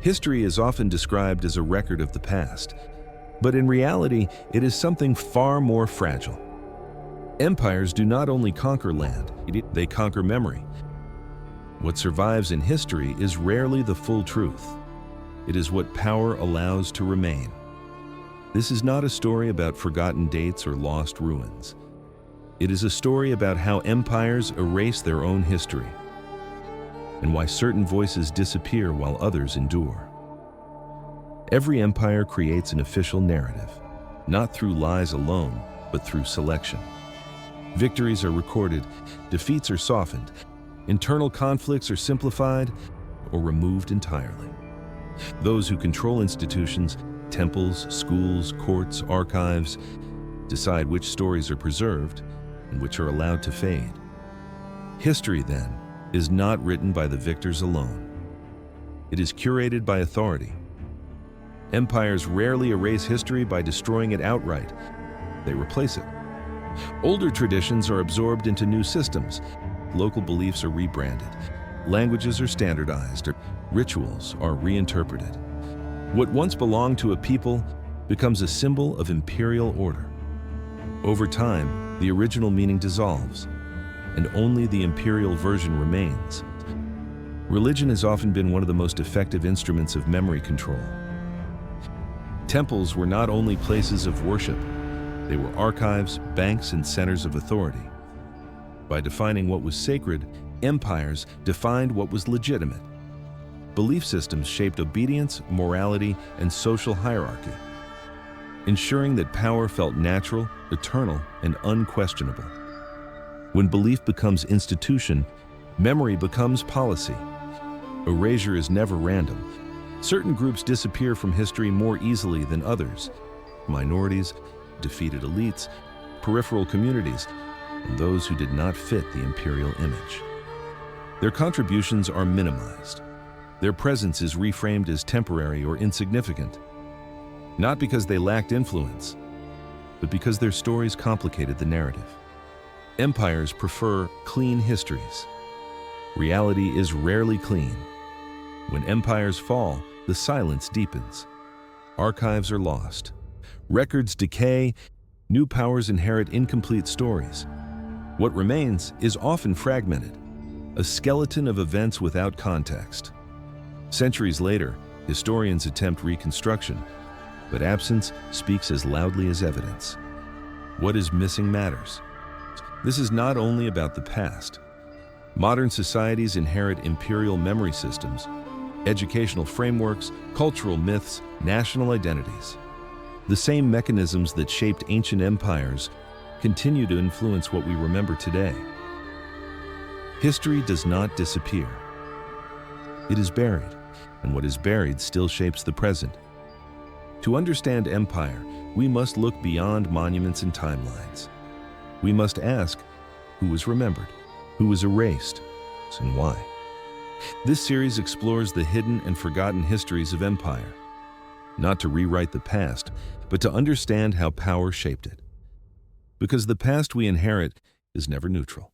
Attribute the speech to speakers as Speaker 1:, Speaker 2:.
Speaker 1: History is often described as a record of the past, but in reality, it is something far more fragile. Empires do not only conquer land, they conquer memory. What survives in history is rarely the full truth. It is what power allows to remain. This is not a story about forgotten dates or lost ruins. It is a story about how empires erase their own history and why certain voices disappear while others endure. Every empire creates an official narrative, not through lies alone, but through selection. Victories are recorded, defeats are softened, internal conflicts are simplified or removed entirely. Those who control institutions, temples, schools, courts, archives, decide which stories are preserved and which are allowed to fade. History, then, is not written by the victors alone. It is curated by authority. Empires rarely erase history by destroying it outright. They replace it. Older traditions are absorbed into new systems. Local beliefs are rebranded. Languages are standardized. Rituals are reinterpreted. What once belonged to a people becomes a symbol of imperial order. Over time, the original meaning dissolves, and only the imperial version remains. Religion has often been one of the most effective instruments of memory control. Temples were not only places of worship, they were archives, banks, and centers of authority. By defining what was sacred, empires defined what was legitimate. Belief systems shaped obedience, morality, and social hierarchy, ensuring that power felt natural, eternal, and unquestionable. When belief becomes institution, memory becomes policy. Erasure is never random. Certain groups disappear from history more easily than others. Minorities, defeated elites, peripheral communities, and those who did not fit the imperial image. Their contributions are minimized. Their presence is reframed as temporary or insignificant, not because they lacked influence, but because their stories complicated the narrative. Empires prefer clean histories. Reality is rarely clean. When empires fall, the silence deepens. Archives are lost. Records decay. New powers inherit incomplete stories. What remains is often fragmented, a skeleton of events without context. Centuries later, historians attempt reconstruction, but absence speaks as loudly as evidence. What is missing matters. This is not only about the past. Modern societies inherit imperial memory systems, educational frameworks, cultural myths, national identities. The same mechanisms that shaped ancient empires continue to influence what we remember today. History does not disappear. It is buried, and what is buried still shapes the present. To understand empire, we must look beyond monuments and timelines. We must ask, who was remembered, who was erased, and why? This series explores the hidden and forgotten histories of empire, not to rewrite the past, but to understand how power shaped it. Because the past we inherit is never neutral.